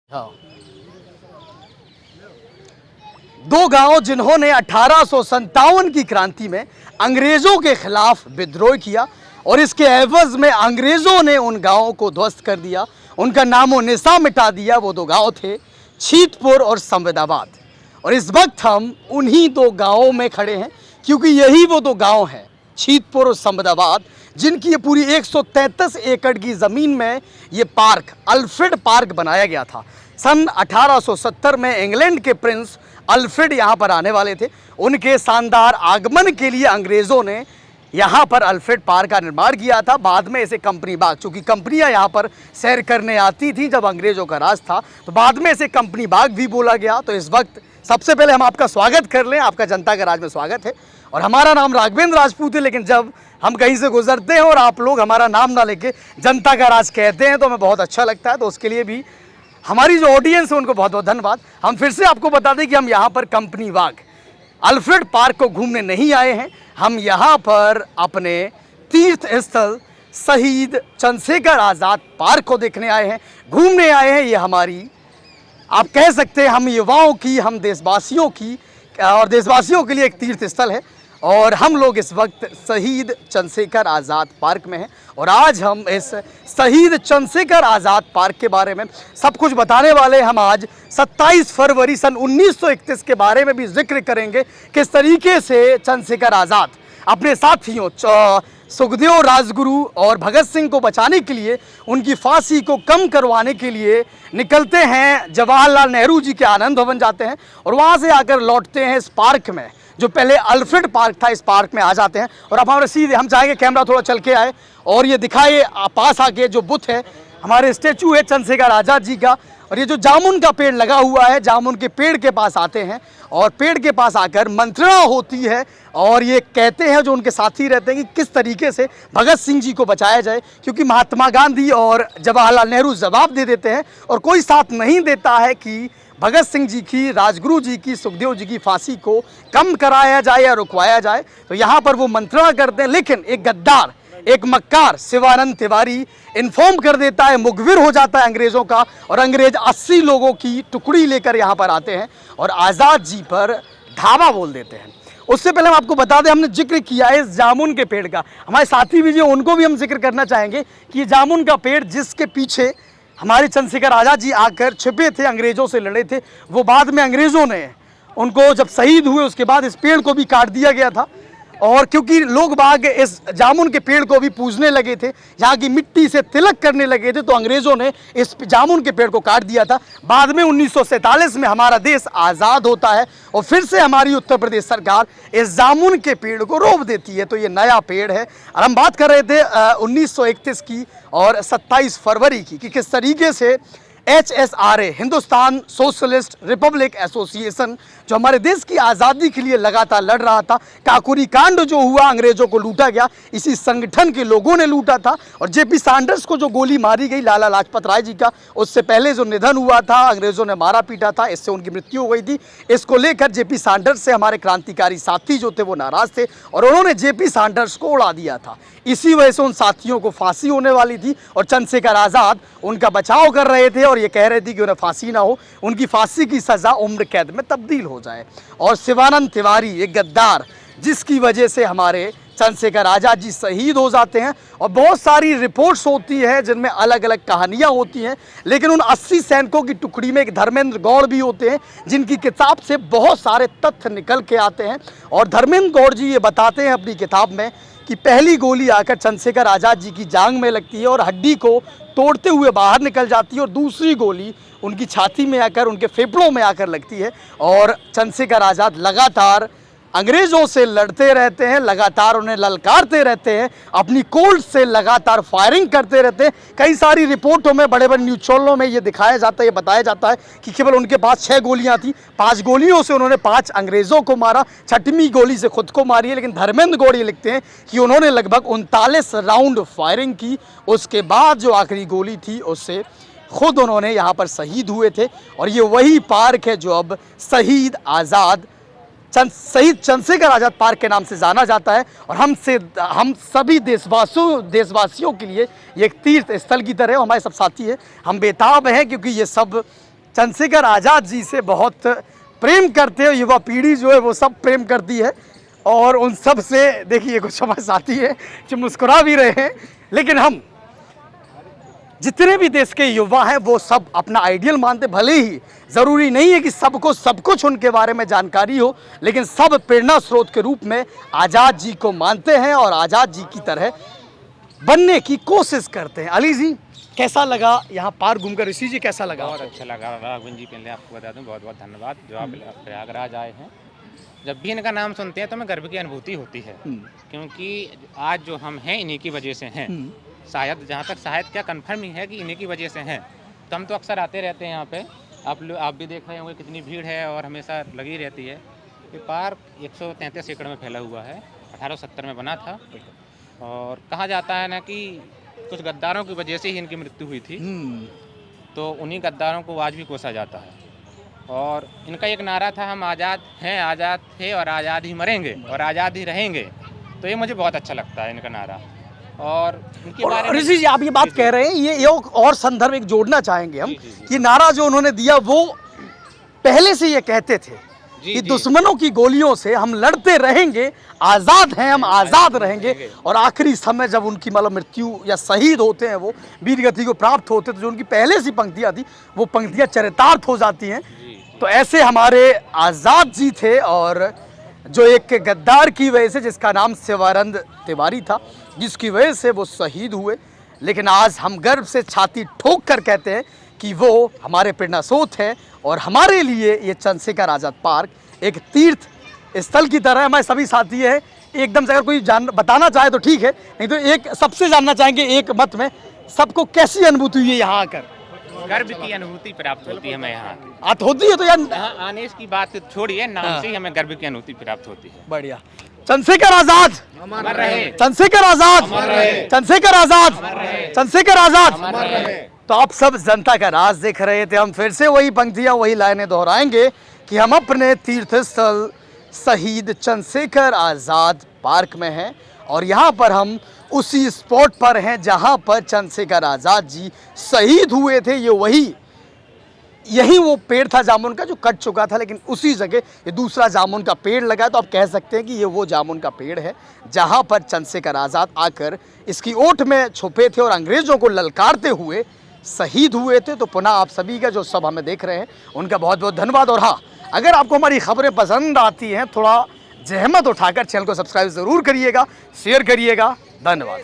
हाँ। दो गांव जिन्होंने 1857 की क्रांति में अंग्रेजों के खिलाफ विद्रोह किया और इसके एवज में अंग्रेजों ने उन गांवों को ध्वस्त कर दिया, उनका नामो निशा मिटा दिया। वो दो गांव थे छीतपुर और संवेदाबाद। और इस वक्त हम उन्हीं दो गांवों में खड़े हैं, क्योंकि यही वो दो गांव हैं, छीतपुर और संवेदाबाद, जिनकी ये पूरी 133 एकड़ की ज़मीन में ये पार्क, अल्फ्रेड पार्क बनाया गया था। सन 1870 में इंग्लैंड के प्रिंस अल्फ्रेड यहाँ पर आने वाले थे। उनके शानदार आगमन के लिए अंग्रेज़ों ने यहाँ पर अल्फ्रेड पार्क का निर्माण किया था। बाद में इसे कंपनी बाग, चूँकि कंपनियाँ यहाँ पर सैर करने आती थी जब अंग्रेज़ों का राज था, तो बाद में इसे कंपनी बाग भी बोला गया। तो इस वक्त सबसे पहले हम आपका स्वागत कर लें। आपका जनता का राज में स्वागत है और हमारा नाम राघवेंद्र राजपूत है। लेकिन जब हम कहीं से गुजरते हैं और आप लोग हमारा नाम ना लेके जनता का राज कहते हैं तो हमें बहुत अच्छा लगता है। तो उसके लिए भी हमारी जो ऑडियंस है उनको बहुत बहुत धन्यवाद। हम फिर से आपको बता दें कि हम यहाँ पर कंपनी बाग, अल्फ्रेड पार्क को घूमने नहीं आए हैं। हम यहाँ पर अपने तीर्थ स्थल शहीद चंद्रशेखर आज़ाद पार्क को देखने आए हैं, घूमने आए हैं। ये हमारी, आप कह सकते हैं, हम युवाओं की, हम देशवासियों की और देशवासियों के लिए एक तीर्थ स्थल है। और हम लोग इस वक्त शहीद चंद्रशेखर आज़ाद पार्क में हैं और आज हम इस शहीद चंद्रशेखर आज़ाद पार्क के बारे में सब कुछ बताने वाले हैं। हम आज 27 फरवरी सन 1931 के बारे में भी जिक्र करेंगे, किस तरीके से चंद्रशेखर आज़ाद अपने साथियों सुखदेव राजगुरु और भगत सिंह को बचाने के लिए, उनकी फांसी को कम करवाने के लिए निकलते हैं। जवाहरलाल नेहरू जी के आनंद भवन जाते हैं और वहाँ से आकर लौटते हैं इस पार्क में, जो पहले अल्फ्रेड पार्क था। इस पार्क में आ जाते हैं और अब हमारे सीधे, हम चाहेंगे कैमरा थोड़ा चल के आए और ये दिखाए पास आके जो बुत है, हमारे स्टेचू है चंद्रशेखर आज़ाद जी का। और ये जो जामुन का पेड़ लगा हुआ है, जामुन के पेड़ के पास आते हैं और पेड़ के पास आकर मंत्रणा होती है और ये कहते हैं जो उनके साथी रहते हैं कि किस तरीके से भगत सिंह जी को बचाया जाए, क्योंकि महात्मा गांधी और जवाहरलाल नेहरू जवाब दे देते हैं और कोई साथ नहीं देता है कि भगत सिंह जी की, राजगुरु जी की, सुखदेव जी की फांसी को कम कराया जाए या रुकवाया जाए। तो यहाँ पर वो मंत्रणा करते हैं, लेकिन एक गद्दार, एक मक्कार शिवानंद तिवारी इन्फॉर्म कर देता है, मुखबिर हो जाता है अंग्रेज़ों का, और अंग्रेज 80 लोगों की टुकड़ी लेकर यहाँ पर आते हैं और आज़ाद जी पर धावा बोल देते हैं। उससे पहले हम आपको बता दें, हमने जिक्र किया है इस जामुन के पेड़ का, हमारे साथी भी जो उनको भी हम जिक्र करना चाहेंगे कि ये जामुन का पेड़ जिसके पीछे हमारे चंद्रशेखर आज़ाद जी आकर छिपे थे, अंग्रेज़ों से लड़े थे, वो बाद में अंग्रेज़ों ने उनको जब शहीद हुए उसके बाद इस पेड़ को भी काट दिया गया था। और क्योंकि लोग बाग इस जामुन के पेड़ को भी पूजने लगे थे, यहाँ की मिट्टी से तिलक करने लगे थे, तो अंग्रेज़ों ने इस जामुन के पेड़ को काट दिया था। बाद में 1947 में हमारा देश आज़ाद होता है और फिर से हमारी उत्तर प्रदेश सरकार इस जामुन के पेड़ को रोप देती है। तो ये नया पेड़ है और हम बात कर रहे थे 1931 की और 27 फरवरी की, कि किस तरीके से HSRA, Hindustan socialist Republic association, जो हमारे देश की आज़ादी के लिए लगातार लड़ रहा था, काकोरी कांड जो हुआ, अंग्रेज़ों को लूटा गया, इसी संगठन के लोगों ने लूटा था। और जेपी सैंडर्स को जो गोली मारी गई, लाला लाजपत राय जी का, उससे पहले जो निधन हुआ था, अंग्रेज़ों ने मारा पीटा था, इससे उनकी मृत्यु हो गई थी। इसको लेकर जेपी सैंडर्स से हमारे क्रांतिकारी साथी जो थे वो नाराज़ थे और उन्होंने जेपी सैंडर्स को उड़ा दिया था। इसी वजह से उन साथियों को फांसी होने वाली थी और चंद्रशेखर आज़ाद उनका बचाव कर रहे थे और ये कह रहे थे कि उन्हें फांसी ना हो, उनकी फांसी की सज़ा उम्र कैद में तब्दील हो जाए। और शिवानंद तिवारी, एक गद्दार, जिसकी वजह से हमारे चंद्रशेखर आज़ाद जी शहीद हो जाते हैं। और बहुत सारी रिपोर्ट्स होती हैं जिनमें अलग अलग कहानियां होती हैं, लेकिन उन 80 सैनिकों की टुकड़ी में एक धर्मेंद्र गौड़ भी होते हैं, जिनकी किताब से बहुत सारे तथ्य निकल के आते हैं। और धर्मेंद्र गौड़ जी ये बताते हैं अपनी किताब में कि पहली गोली आकर चंद्रशेखर आज़ाद जी की जांघ में लगती है और हड्डी को तोड़ते हुए बाहर निकल जाती है, और दूसरी गोली उनकी छाती में आकर, उनके फेफड़ों में आकर लगती है। और चंद्रशेखर आज़ाद लगातार अंग्रेज़ों से लड़ते रहते हैं, लगातार उन्हें ललकारते रहते हैं, अपनी कोल्ट से लगातार फायरिंग करते रहते हैं। कई सारी रिपोर्टों में, बड़े बड़े न्यूज़ चैनलों में ये दिखाया जाता है, ये बताया जाता है कि केवल उनके पास 6 गोलियां थी, 5 गोलियों से उन्होंने 5 अंग्रेज़ों को मारा, 6वीं गोली से खुद को मारी है। लेकिन धर्मेंद्र गौड़ ये लिखते हैं कि उन्होंने लगभग 39 राउंड फायरिंग की, उसके बाद जो आखिरी गोली थी उससे खुद उन्होंने यहाँ पर शहीद हुए थे। और ये वही पार्क है जो अब शहीद चंद्रशेखर आज़ाद पार्क के नाम से जाना जाता है। और हम सभी देशवासियों के लिए ये एक तीर्थ स्थल की तरह है। हमारे सब साथी हैं, हम बेताब हैं, क्योंकि ये सब चंद्रशेखर आज़ाद जी से बहुत प्रेम करते हैं, युवा पीढ़ी जो है वो सब प्रेम करती है और उन सब से देखिए कुछ समझ आती है कि मुस्कुरा भी रहे हैं। लेकिन हम जितने भी देश के युवा हैं वो सब अपना आइडियल मानते, भले ही ज़रूरी नहीं है कि सबको सब कुछ उनके बारे में जानकारी हो, लेकिन सब प्रेरणा स्रोत के रूप में आज़ाद जी को मानते हैं और आज़ाद जी की तरह बनने की कोशिश करते हैं। अली जी, कैसा लगा यहाँ पार्क घूमकर? ऋषि जी कैसा लगा? बहुत अच्छा लगा राघवन जी। पहले आपको बता दूं बहुत बहुत धन्यवाद जो आप प्रयागराज आए हैं। जब भी इनका नाम सुनते हैं तो हमें गर्व की अनुभूति होती है, क्योंकि आज जो हम हैं इन्हीं की वजह से हैं। शायद जहाँ तक शायद क्या कंफर्म ही है कि इन्हीं की वजह से हैं। तो हम तो अक्सर आते रहते हैं यहाँ पे, आप भी देख रहे होंगे कितनी भीड़ है और हमेशा लगी रहती है। ये पार्क 133 एकड़ में फैला हुआ है, 1870 में बना था और कहा जाता है ना कि कुछ गद्दारों की वजह से ही इनकी मृत्यु हुई थी, तो उन्हीं गद्दारों को आज भी कोसा जाता है। और इनका एक नारा था, हम आज़ाद हैं, आज़ाद थे और आज़ाद ही मरेंगे और आज़ाद ही रहेंगे। तो ये मुझे बहुत अच्छा लगता है इनका नारा। और इनके बारे में ऋषि जी आप ये बात कह रहे हैं, ये एक और संदर्भ एक जोड़ना चाहेंगे हम कि नारा जो उन्होंने दिया वो पहले से ये कहते थे कि दुश्मनों की गोलियों से हम लड़ते रहेंगे, आज़ाद हैं हम, आज़ाद रहेंगे। और आखिरी समय जब उनकी मतलब मृत्यु या शहीद होते हैं, वो वीर गति को प्राप्त होते, तो जो उनकी पहले से पंक्तियाँ थी वो पंक्तियाँ चरितार्थ हो जाती हैं। तो ऐसे हमारे आज़ाद जी थे और जो एक गद्दार की वजह से, जिसका नाम शिवानंद तिवारी था, जिसकी वजह से वो शहीद हुए, लेकिन आज हम गर्व से छाती ठोक कर कहते हैं कि वो हमारे प्रेरणा स्रोत है। और हमारे लिए ये चंद्रशेखर आज़ाद पार्क एक तीर्थ स्थल की तरह है। हमारे सभी साथी हैं, एकदम से अगर कोई बताना चाहे तो ठीक है, नहीं तो एक सबसे जानना चाहेंगे एक मत में, सबको कैसी अनुभूति हुई है यहाँ आकर? गर्व की अनुभूति प्राप्त होती है हमें यहाँ होती है तो यार यहाँ आने की बात छोड़िए, नाम से ही हमें गर्व की अनुभूति प्राप्त होती है। बढ़िया। चंद्रशेखर आज़ाद अमर रहे, चंद्रशेखर आज़ाद, चंद्रशेखर आज़ाद, चंद्रशेखर आज़ाद। तो आप सब जनता का राज देख रहे थे। हम फिर से वही पंक्तियाँ वही लाइनें दोहराएंगे कि हम अपने तीर्थ स्थल शहीद चंद्रशेखर आज़ाद पार्क में हैं और यहाँ पर हम उसी स्पॉट पर हैं जहाँ पर चंद्रशेखर आज़ाद जी शहीद हुए थे। ये यही वो पेड़ था जामुन का जो कट चुका था, लेकिन उसी जगह ये दूसरा जामुन का पेड़ लगा है। तो आप कह सकते हैं कि ये वो जामुन का पेड़ है जहाँ पर चंद्रशेखर आज़ाद आकर इसकी ओट में छुपे थे और अंग्रेज़ों को ललकारते हुए शहीद हुए थे। तो पुनः आप सभी का जो सब हमें देख रहे हैं उनका बहुत बहुत धन्यवाद। और हाँ, अगर आपको हमारी खबरें पसंद आती हैं, थोड़ा जहमत उठाकर चैनल को सब्सक्राइब ज़रूर करिएगा, शेयर करिएगा। धन्यवाद।